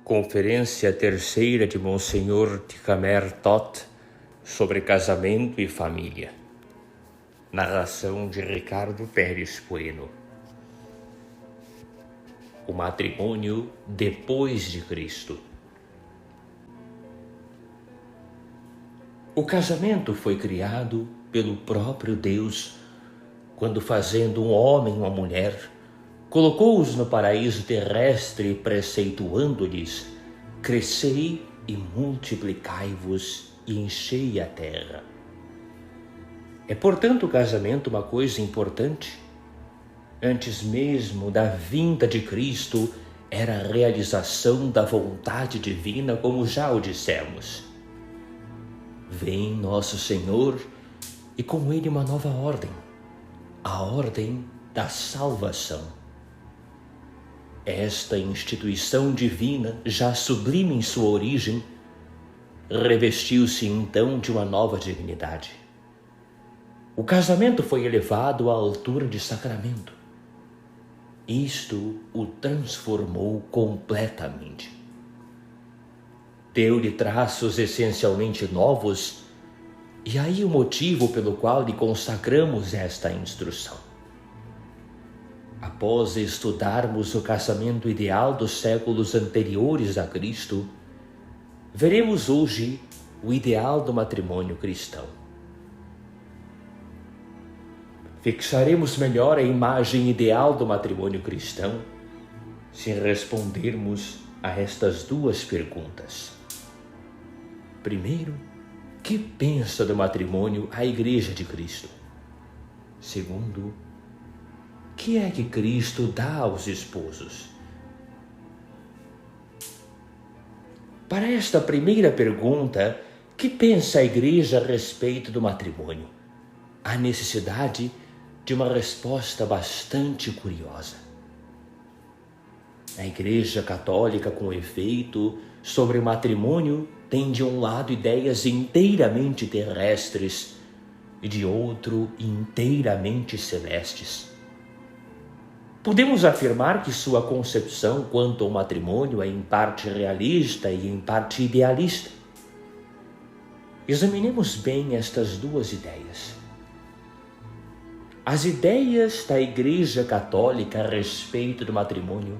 Conferência terceira de Monsenhor Ticamer Tot sobre casamento e família. Narração de Ricardo Pérez Bueno. O matrimônio depois de Cristo. O casamento foi criado pelo próprio Deus, quando, fazendo um homem e uma mulher, colocou-os no paraíso terrestre, preceituando-lhes: crescei e multiplicai-vos e enchei a terra. É, portanto, o casamento uma coisa importante. Antes mesmo da vinda de Cristo, era a realização da vontade divina, como já o dissemos. Vem nosso Senhor e com ele uma nova ordem, a ordem da salvação. Esta instituição divina, já sublime em sua origem, revestiu-se então de uma nova dignidade. O casamento foi elevado à altura de sacramento. Isto o transformou completamente. Deu-lhe traços essencialmente novos, e aí o motivo pelo qual lhe consagramos esta instrução. Após estudarmos o casamento ideal dos séculos anteriores a Cristo, veremos hoje o ideal do matrimônio cristão. Fixaremos melhor a imagem ideal do matrimônio cristão se respondermos a estas duas perguntas. Primeiro, que pensa do matrimônio a Igreja de Cristo? Segundo, que é que Cristo dá aos esposos? Para esta primeira pergunta, que pensa a Igreja a respeito do matrimônio? Há necessidade de uma resposta bastante curiosa. A Igreja Católica, com efeito, sobre o matrimônio, tem de um lado ideias inteiramente terrestres e de outro inteiramente celestes. Podemos afirmar que sua concepção quanto ao matrimônio é em parte realista e em parte idealista. Examinemos bem estas duas ideias. As ideias da Igreja Católica a respeito do matrimônio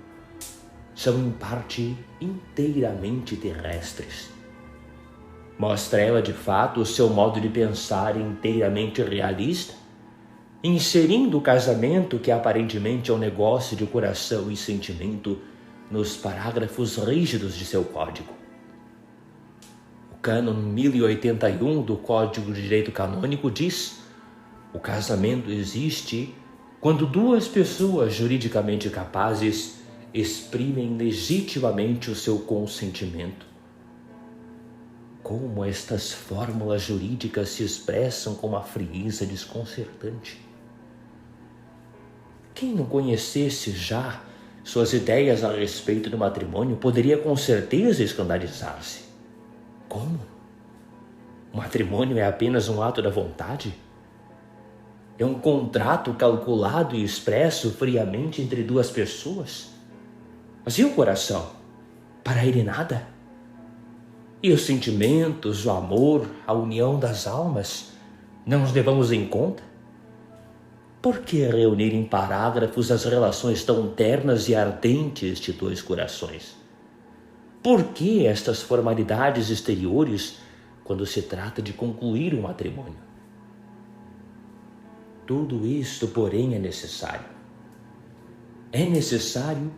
são em parte inteiramente terrestres. Mostra ela de fato o seu modo de pensar inteiramente realista, inserindo o casamento, que aparentemente é um negócio de coração e sentimento, nos parágrafos rígidos de seu código. O cânon 1081 do Código de Direito Canônico diz: o casamento existe quando duas pessoas juridicamente capazes exprimem legitimamente o seu consentimento. Como estas fórmulas jurídicas se expressam com uma frieza desconcertante. Quem não conhecesse já suas ideias a respeito do matrimônio poderia com certeza escandalizar-se. Como? O matrimônio é apenas um ato da vontade? É um contrato calculado e expresso friamente entre duas pessoas? Mas e o coração? Para ele nada? E os sentimentos, o amor, a união das almas, não os levamos em conta? Por que reunir em parágrafos as relações tão ternas e ardentes de dois corações? Por que estas formalidades exteriores quando se trata de concluir um matrimônio? Tudo isto, porém, é necessário. É necessário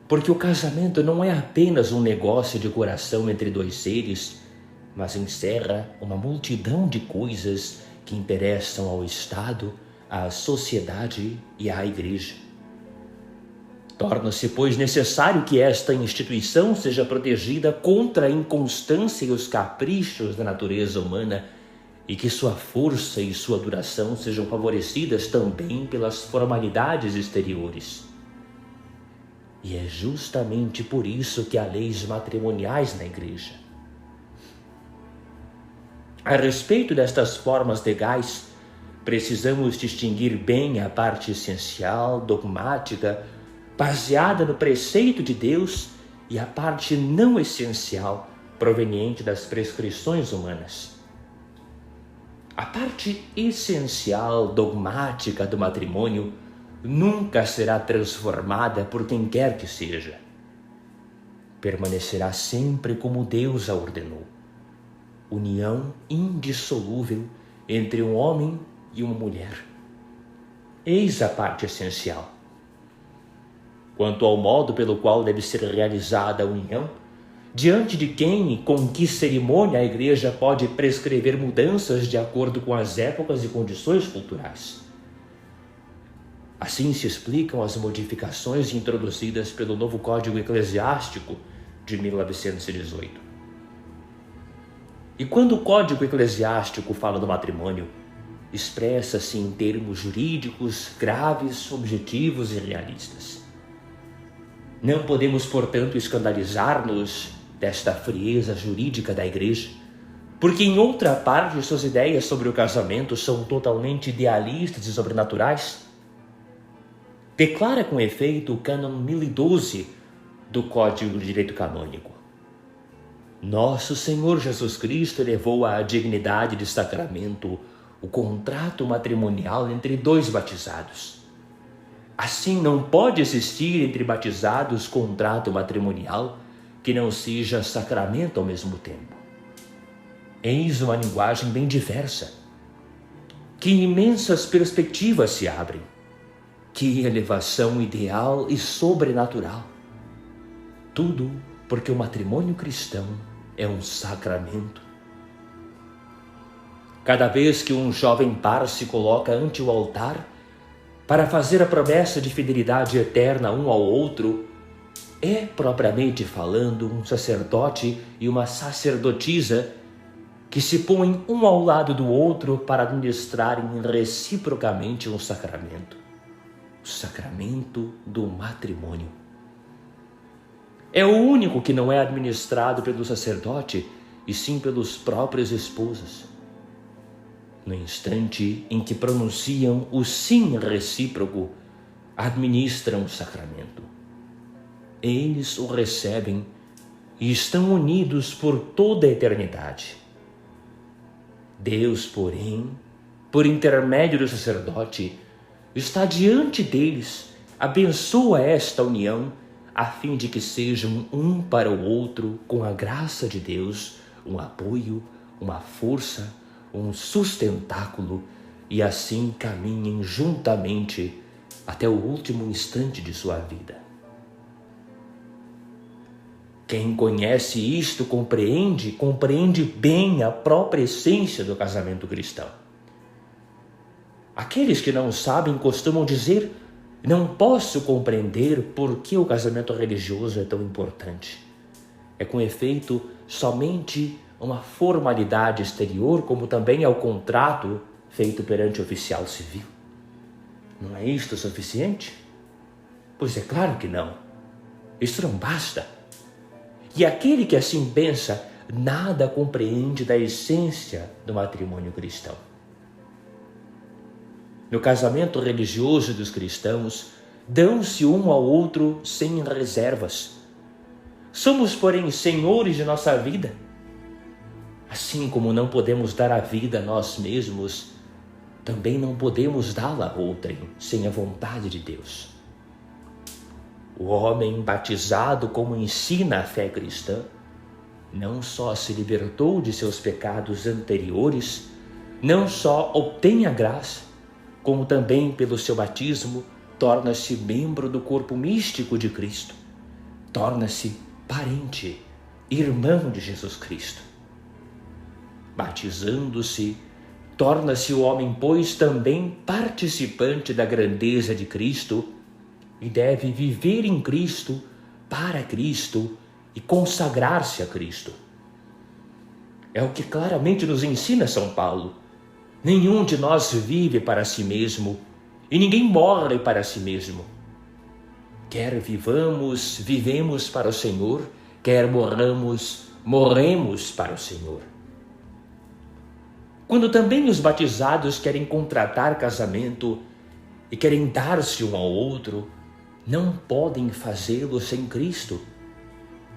porque o casamento não é apenas um negócio de coração entre dois seres, mas encerra uma multidão de coisas que interessam ao Estado, à sociedade e à Igreja. Torna-se, pois, necessário que esta instituição seja protegida contra a inconstância e os caprichos da natureza humana e que sua força e sua duração sejam favorecidas também pelas formalidades exteriores. E é justamente por isso que há leis matrimoniais na Igreja. A respeito destas formas legais, precisamos distinguir bem a parte essencial, dogmática, baseada no preceito de Deus e a parte não essencial proveniente das prescrições humanas. A parte essencial, dogmática do matrimônio nunca será transformada por quem quer que seja. Permanecerá sempre como Deus a ordenou. União indissolúvel entre um homem e uma mulher. Eis a parte essencial. Quanto ao modo pelo qual deve ser realizada a união, diante de quem e com que cerimônia a Igreja pode prescrever mudanças de acordo com as épocas e condições culturais. Assim se explicam as modificações introduzidas pelo novo Código Eclesiástico de 1918. E quando o Código Eclesiástico fala do matrimônio, expressa-se em termos jurídicos graves, objetivos e realistas. Não podemos, portanto, escandalizar-nos desta frieza jurídica da Igreja, porque em outra parte suas ideias sobre o casamento são totalmente idealistas e sobrenaturais. Declara com efeito o cânon 1012 do Código de Direito Canônico: Nosso Senhor Jesus Cristo elevou à dignidade de sacramento o contrato matrimonial entre dois batizados. Assim, não pode existir entre batizados contrato matrimonial que não seja sacramento ao mesmo tempo. Eis uma linguagem bem diversa. Que imensas perspectivas se abrem. Que elevação ideal e sobrenatural. Tudo porque o matrimônio cristão é um sacramento. Cada vez que um jovem par se coloca ante o altar para fazer a promessa de fidelidade eterna um ao outro, é, propriamente falando, um sacerdote e uma sacerdotisa que se põem um ao lado do outro para administrarem reciprocamente um sacramento, o sacramento do matrimônio. É o único que não é administrado pelo sacerdote, e sim pelos próprios esposos. No instante em que pronunciam o sim recíproco, administram o sacramento. Eles o recebem e estão unidos por toda a eternidade. Deus, porém, por intermédio do sacerdote, está diante deles, abençoa esta união, a fim de que sejam um para o outro, com a graça de Deus, um apoio, uma força, um sustentáculo, e assim caminhem juntamente até o último instante de sua vida. Quem conhece isto compreende bem a própria essência do casamento cristão. Aqueles que não sabem costumam dizer: não posso compreender por que o casamento religioso é tão importante. É com efeito somente uma formalidade exterior, como também é o contrato feito perante o oficial civil. Não é isto o suficiente? Pois é claro que não. Isto não basta. E aquele que assim pensa, nada compreende da essência do matrimônio cristão. No casamento religioso dos cristãos, dão-se um ao outro sem reservas. Somos, porém, senhores de nossa vida. Assim como não podemos dar a vida a nós mesmos, também não podemos dá-la a outrem sem a vontade de Deus. O homem batizado, como ensina a fé cristã, não só se libertou de seus pecados anteriores, não só obtém a graça, como também pelo seu batismo torna-se membro do corpo místico de Cristo, torna-se parente, irmão de Jesus Cristo. Batizando-se, torna-se o homem, pois, também participante da grandeza de Cristo e deve viver em Cristo, para Cristo e consagrar-se a Cristo. É o que claramente nos ensina São Paulo. Nenhum de nós vive para si mesmo e ninguém morre para si mesmo. Quer vivamos, vivemos para o Senhor, quer morramos, morremos para o Senhor. Quando também os batizados querem contratar casamento e querem dar-se um ao outro, não podem fazê-lo sem Cristo.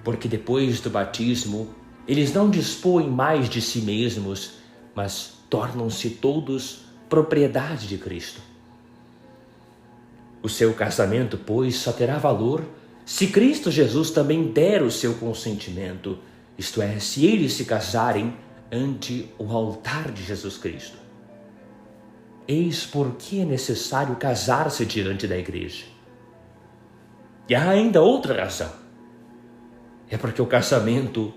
porque depois do batismo, eles não dispõem mais de si mesmos, mas tornam-se todos propriedade de Cristo. O seu casamento, pois, só terá valor se Cristo Jesus também der o seu consentimento, isto é, se eles se casarem ante o altar de Jesus Cristo. Eis por que é necessário casar-se diante da igreja. E há ainda outra razão. É porque o casamento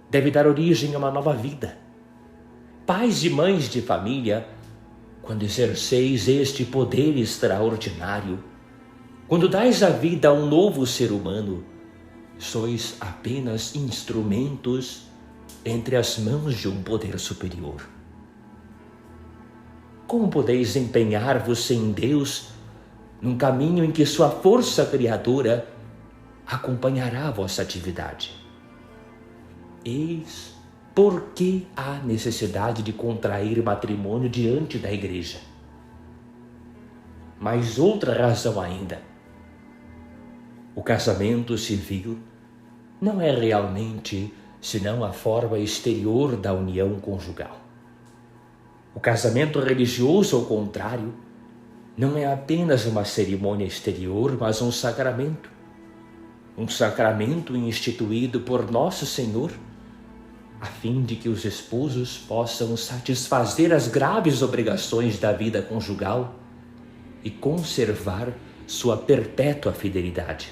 deve dar origem a uma nova vida. Pais e mães de família, quando exerceis este poder extraordinário, quando dais a vida a um novo ser humano, sois apenas instrumentos entre as mãos de um poder superior. Como podeis empenhar-vos em Deus num caminho em que sua força criadora acompanhará a vossa atividade? Eis por que há necessidade de contrair matrimônio diante da igreja. Mas outra razão ainda. O casamento civil não é realmente senão a forma exterior da união conjugal. O casamento religioso, ao contrário, não é apenas uma cerimônia exterior, mas um sacramento. Um sacramento instituído por Nosso Senhor, a fim de que os esposos possam satisfazer as graves obrigações da vida conjugal e conservar sua perpétua fidelidade.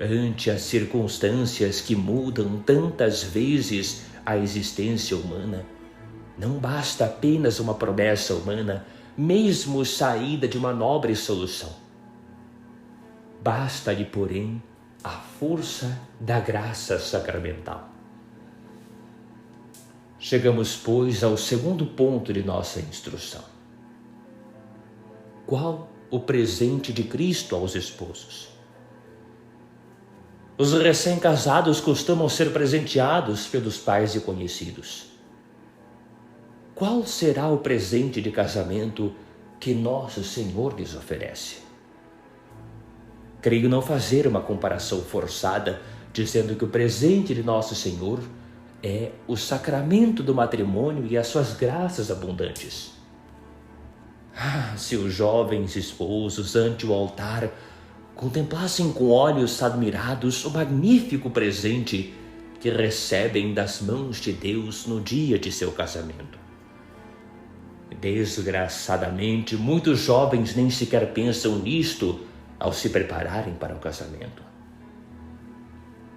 Ante as circunstâncias que mudam tantas vezes a existência humana, não basta apenas uma promessa humana, mesmo saída de uma nobre solução. Basta-lhe, porém, a força da graça sacramental. Chegamos, pois, ao segundo ponto de nossa instrução. Qual o presente de Cristo aos esposos? Os recém-casados costumam ser presenteados pelos pais e conhecidos. Qual será o presente de casamento que Nosso Senhor lhes oferece? Creio não fazer uma comparação forçada, dizendo que o presente de Nosso Senhor é o sacramento do matrimônio e as suas graças abundantes. Se os jovens esposos ante o altar contemplassem com olhos admirados o magnífico presente que recebem das mãos de Deus no dia de seu casamento. Desgraçadamente, muitos jovens nem sequer pensam nisto ao se prepararem para o casamento.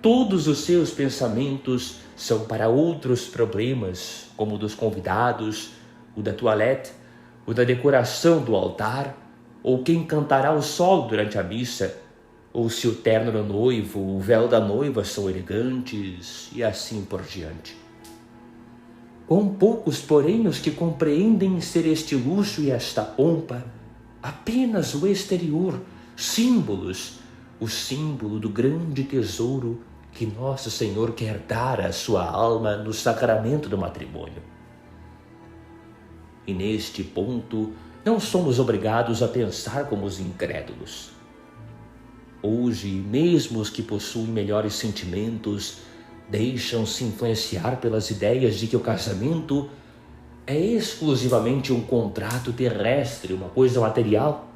Todos os seus pensamentos são para outros problemas, como o dos convidados, o da toilette, o da decoração do altar, ou quem cantará o solo durante a missa, ou se o terno do noivo, o véu da noiva são elegantes, e assim por diante. Quão poucos, porém, os que compreendem ser este luxo e esta pompa apenas o exterior, símbolos, o símbolo do grande tesouro que Nosso Senhor quer dar à sua alma no sacramento do matrimônio. E neste ponto, não somos obrigados a pensar como os incrédulos. Hoje, mesmo os que possuem melhores sentimentos, deixam-se influenciar pelas ideias de que o casamento é exclusivamente um contrato terrestre, uma coisa material.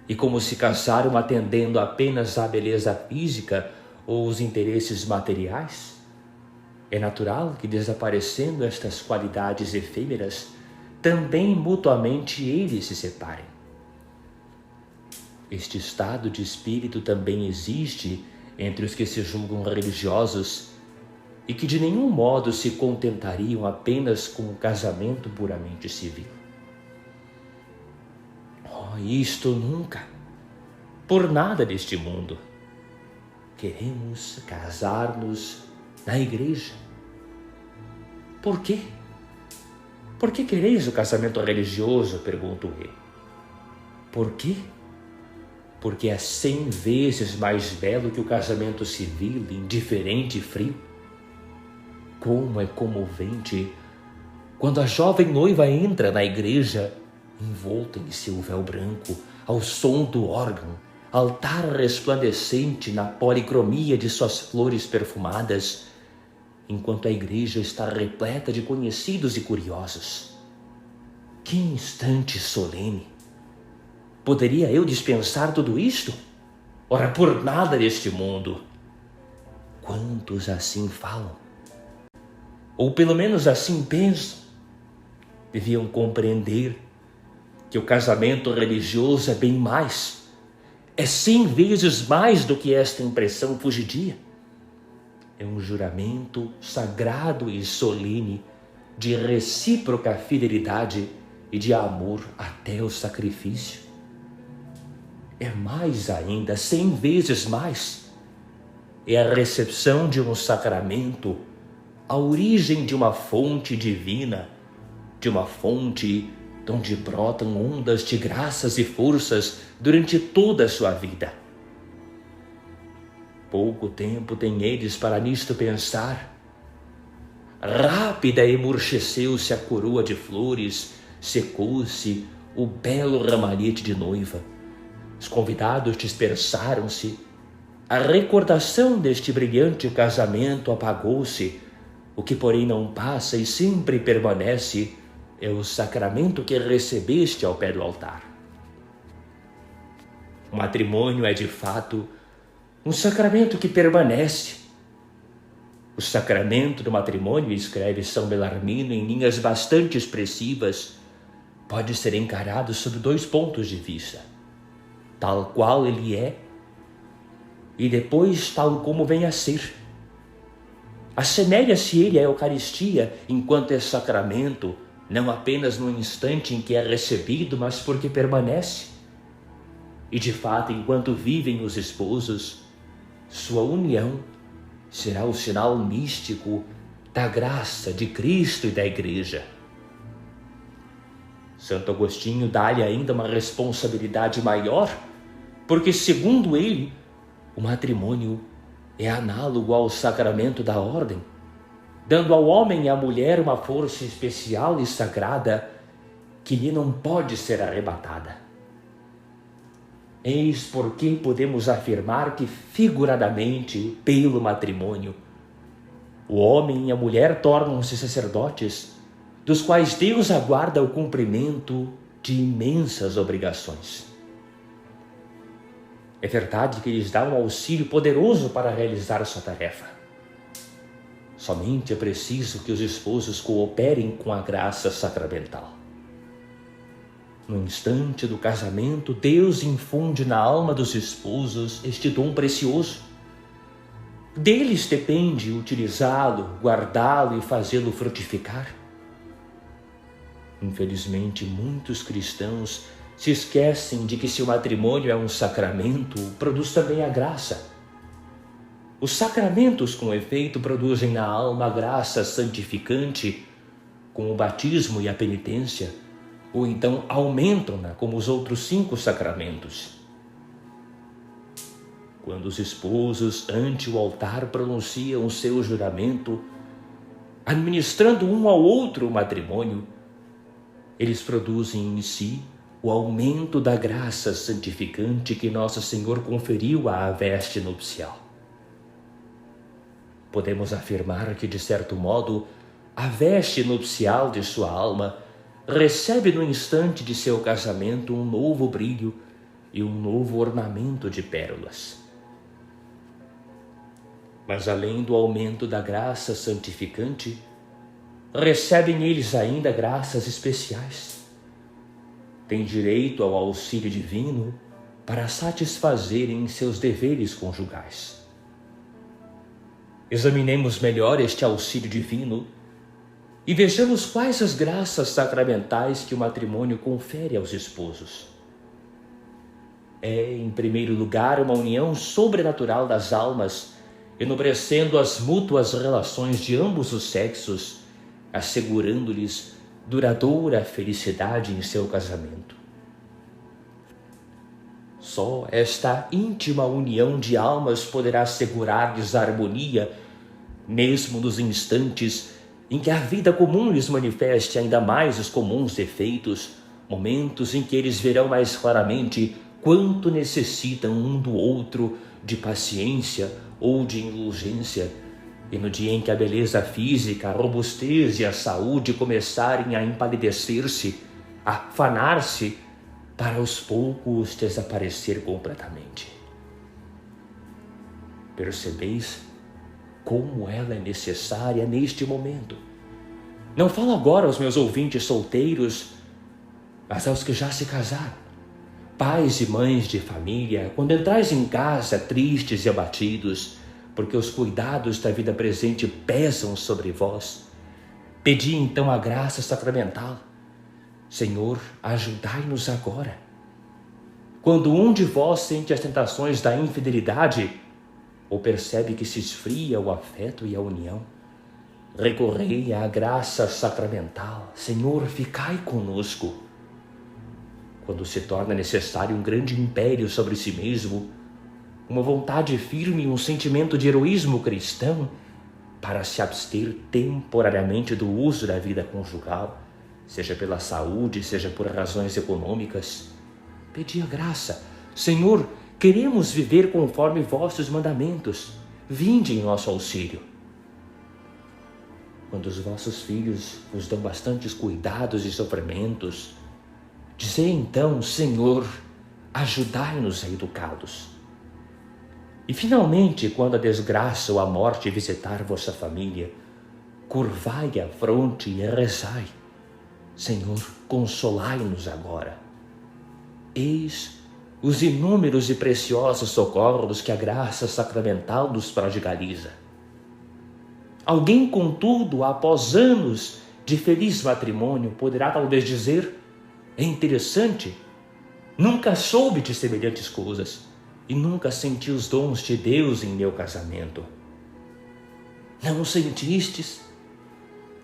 E como se casaram atendendo apenas à beleza física ou os interesses materiais, é natural que, desaparecendo estas qualidades efêmeras, também mutuamente eles se separem. Este estado de espírito também existe entre os que se julgam religiosos e que de nenhum modo se contentariam apenas com o casamento puramente civil. Isto nunca, por nada deste mundo. Queremos casar-nos na igreja. Por quê? Por que quereis o casamento religioso? Pergunto eu. Por quê? Porque é 100 vezes mais belo que o casamento civil, indiferente e frio. Como é comovente quando a jovem noiva entra na igreja envolta em seu véu branco, ao som do órgão, altar resplandecente na policromia de suas flores perfumadas, enquanto a igreja está repleta de conhecidos e curiosos. Que instante solene! Poderia eu dispensar tudo isto? Ora, por nada deste mundo. Quantos assim falam? Ou pelo menos assim pensam? Deviam compreender que o casamento religioso é bem mais, é 100 vezes mais do que esta impressão fugidia. É um juramento sagrado e solene de recíproca fidelidade e de amor até o sacrifício. É mais ainda, 100 vezes mais. É a recepção de um sacramento, a origem de uma fonte divina, de uma fonte de onde brotam ondas de graças e forças durante toda a sua vida. Pouco tempo têm eles para nisto pensar. Rápida emurcheceu-se a coroa de flores, secou-se o belo ramalhete de noiva. Os convidados dispersaram-se. A recordação deste brilhante casamento apagou-se. O que, porém, não passa e sempre permanece é o sacramento que recebeste ao pé do altar. O matrimônio é, de fato, um sacramento que permanece. O sacramento do matrimônio, escreve São Belarmino em linhas bastante expressivas, pode ser encarado sob 2 pontos de vista: tal qual ele é e depois tal como vem a ser. Assemelha-se ele à Eucaristia enquanto é sacramento, não apenas no instante em que é recebido, mas porque permanece. E de fato, enquanto vivem os esposos, sua união será o sinal místico da graça de Cristo e da Igreja. Santo Agostinho dá-lhe ainda uma responsabilidade maior, porque, segundo ele, o matrimônio é análogo ao sacramento da ordem, dando ao homem e à mulher uma força especial e sagrada que lhe não pode ser arrebatada. Eis porque podemos afirmar que, figuradamente, pelo matrimônio, o homem e a mulher tornam-se sacerdotes, dos quais Deus aguarda o cumprimento de imensas obrigações. É verdade que lhes dá um auxílio poderoso para realizar sua tarefa. Somente é preciso que os esposos cooperem com a graça sacramental. No instante do casamento, Deus infunde na alma dos esposos este dom precioso. Deles depende utilizá-lo, guardá-lo e fazê-lo frutificar. Infelizmente, muitos cristãos se esquecem de que, se o matrimônio é um sacramento, produz também a graça. Os sacramentos, com efeito, produzem na alma a graça santificante, com o batismo e a penitência, ou então aumentam-na como os outros 5 sacramentos. Quando os esposos ante o altar pronunciam o seu juramento, administrando um ao outro o matrimônio, eles produzem em si o aumento da graça santificante que Nosso Senhor conferiu à veste nupcial. Podemos afirmar que, de certo modo, a veste nupcial de sua alma recebe no instante de seu casamento um novo brilho e um novo ornamento de pérolas. Mas, além do aumento da graça santificante, recebem eles ainda graças especiais. Têm direito ao auxílio divino para satisfazerem seus deveres conjugais. Examinemos melhor este auxílio divino e vejamos quais as graças sacramentais que o matrimônio confere aos esposos. É, em primeiro lugar, uma união sobrenatural das almas, enobrecendo as mútuas relações de ambos os sexos, assegurando-lhes duradoura felicidade em seu casamento. Só esta íntima união de almas poderá assegurar-lhes a harmonia, mesmo nos instantes em que a vida comum lhes manifeste ainda mais os comuns defeitos, momentos em que eles verão mais claramente quanto necessitam um do outro de paciência ou de indulgência, e no dia em que a beleza física, a robustez e a saúde começarem a empalidecer-se, a afanar-se, para aos poucos desaparecer completamente. Percebeis como ela é necessária neste momento? Não falo agora aos meus ouvintes solteiros, mas aos que já se casaram. Pais e mães de família, quando entrais em casa tristes e abatidos, porque os cuidados da vida presente pesam sobre vós, pedi então a graça sacramental. Senhor, ajudai-nos agora. Quando um de vós sente as tentações da infidelidade, ou percebe que se esfria o afeto e a união, recorrei à graça sacramental. Senhor, ficai conosco. Quando se torna necessário um grande império sobre si mesmo, uma vontade firme e um sentimento de heroísmo cristão para se abster temporariamente do uso da vida conjugal, seja pela saúde, seja por razões econômicas, pedi a graça. Senhor, queremos viver conforme vossos mandamentos. Vinde em nosso auxílio. Quando os vossos filhos vos dão bastantes cuidados e sofrimentos, dizei então, Senhor, ajudai-nos a educá-los. E finalmente, quando a desgraça ou a morte visitar vossa família, curvai a fronte e rezai. Senhor, consolai-nos agora. Eis os inúmeros e preciosos socorros que a graça sacramental nos prodigaliza. Alguém, contudo, após anos de feliz matrimônio, poderá talvez dizer: é interessante, nunca soube de semelhantes coisas e nunca senti os dons de Deus em meu casamento. Não o sentistes?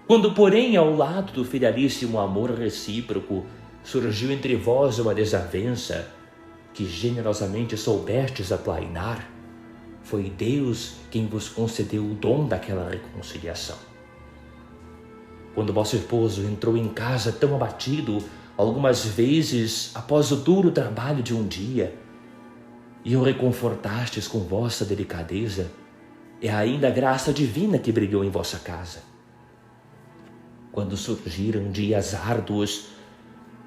Quando, porém, ao lado do filialíssimo amor recíproco, surgiu entre vós uma desavença que generosamente soubestes aplainar, foi Deus quem vos concedeu o dom daquela reconciliação. Quando vosso esposo entrou em casa tão abatido, algumas vezes após o duro trabalho de um dia, e o reconfortastes com vossa delicadeza, é ainda a graça divina que brilhou em vossa casa. Quando surgiram dias árduos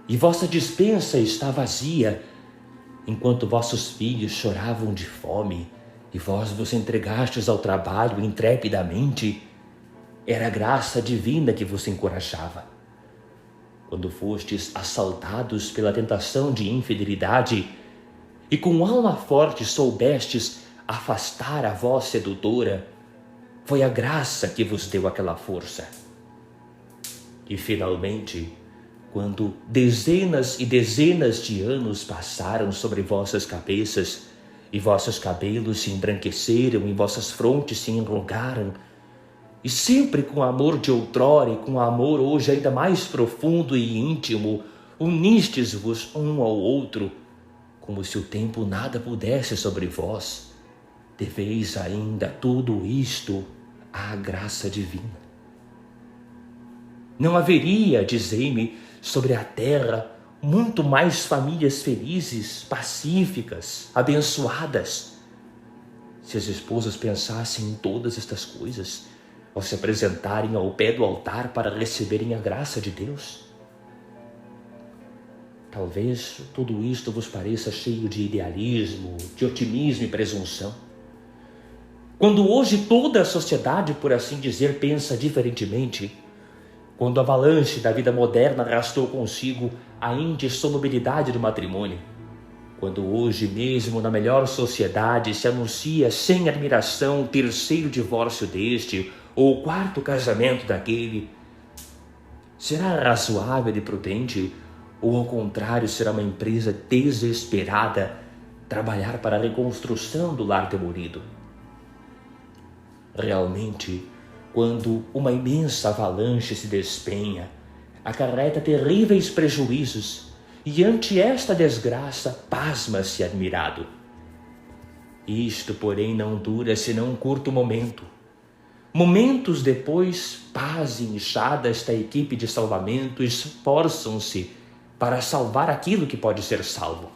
e vossa despensa está vazia, enquanto vossos filhos choravam de fome e vós vos entregastes ao trabalho intrepidamente, era a graça divina que vos encorajava. Quando fostes assaltados pela tentação de infidelidade e com alma forte soubestes afastar a voz sedutora, foi a graça que vos deu aquela força. E finalmente, quando dezenas e dezenas de anos passaram sobre vossas cabeças e vossos cabelos se embranqueceram e vossas frontes se enrugaram, e sempre com amor de outrora e com amor hoje ainda mais profundo e íntimo, unistes-vos um ao outro, como se o tempo nada pudesse sobre vós, deveis ainda tudo isto à graça divina. Não haveria, dizei-me, sobre a terra muito mais famílias felizes, pacíficas, abençoadas, se as esposas pensassem em todas estas coisas ao se apresentarem ao pé do altar para receberem a graça de Deus? Talvez tudo isto vos pareça cheio de idealismo, de otimismo e presunção. Quando hoje toda a sociedade, por assim dizer, pensa diferentemente, quando a avalanche da vida moderna arrastou consigo a indissolubilidade do matrimônio, quando hoje mesmo na melhor sociedade se anuncia sem admiração o terceiro divórcio deste ou o quarto casamento daquele, será razoável e prudente, ou ao contrário será uma empresa desesperada trabalhar para a reconstrução do lar demolido? Realmente, quando uma imensa avalanche se despenha, acarreta terríveis prejuízos, e ante esta desgraça pasma-se admirado. Isto, porém, não dura senão um curto momento. Momentos depois, paz e inchada, esta equipe de salvamento esforçam-se para salvar aquilo que pode ser salvo.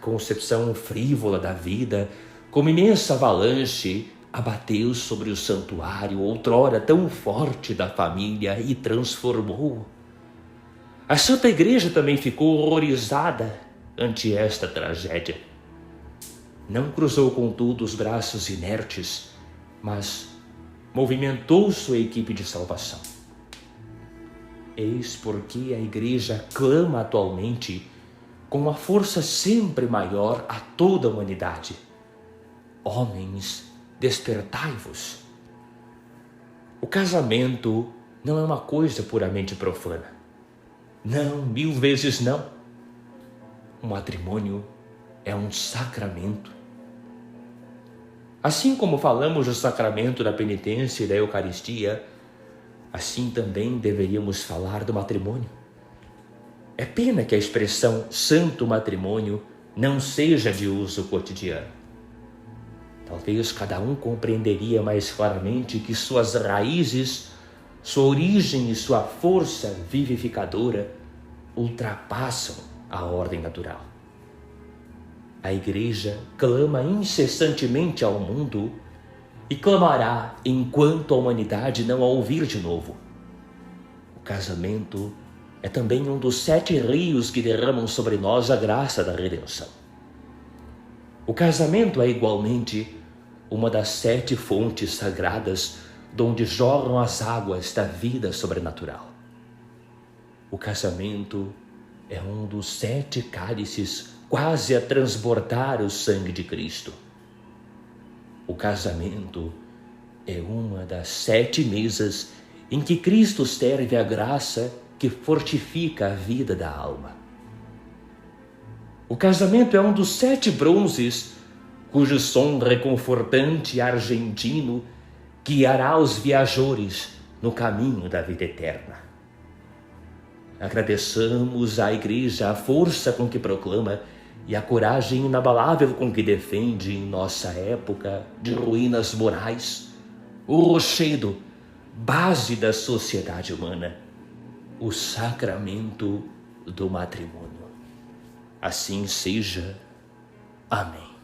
concepção frívola da vida, como imensa avalanche, abateu sobre o santuário outrora tão forte da família e transformou. A Santa Igreja também ficou horrorizada ante esta tragédia. Não cruzou, contudo, os braços inertes, mas movimentou sua equipe de salvação. Eis porque a Igreja clama atualmente com uma força sempre maior a toda a humanidade: homens, despertai-vos. O casamento não é uma coisa puramente profana. Não, 1000 vezes não. O matrimônio é um sacramento. Assim como falamos do sacramento da penitência e da Eucaristia, assim também deveríamos falar do matrimônio. É pena que a expressão santo matrimônio não seja de uso cotidiano. Talvez cada um compreenderia mais claramente que suas raízes, sua origem e sua força vivificadora ultrapassam a ordem natural. A Igreja clama incessantemente ao mundo e clamará enquanto a humanidade não a ouvir de novo. O casamento é também um dos 7 rios que derramam sobre nós a graça da redenção. O casamento é igualmente uma das 7 fontes sagradas de onde jorram as águas da vida sobrenatural. O casamento é um dos 7 cálices quase a transbordar o sangue de Cristo. O casamento é uma das 7 mesas em que Cristo serve a graça que fortifica a vida da alma. O casamento é um dos 7 bronzes cujo som reconfortante e argentino guiará os viajores no caminho da vida eterna. Agradeçamos à Igreja a força com que proclama e a coragem inabalável com que defende em nossa época de ruínas morais o rochedo, base da sociedade humana, o sacramento do matrimônio. Assim seja. Amém.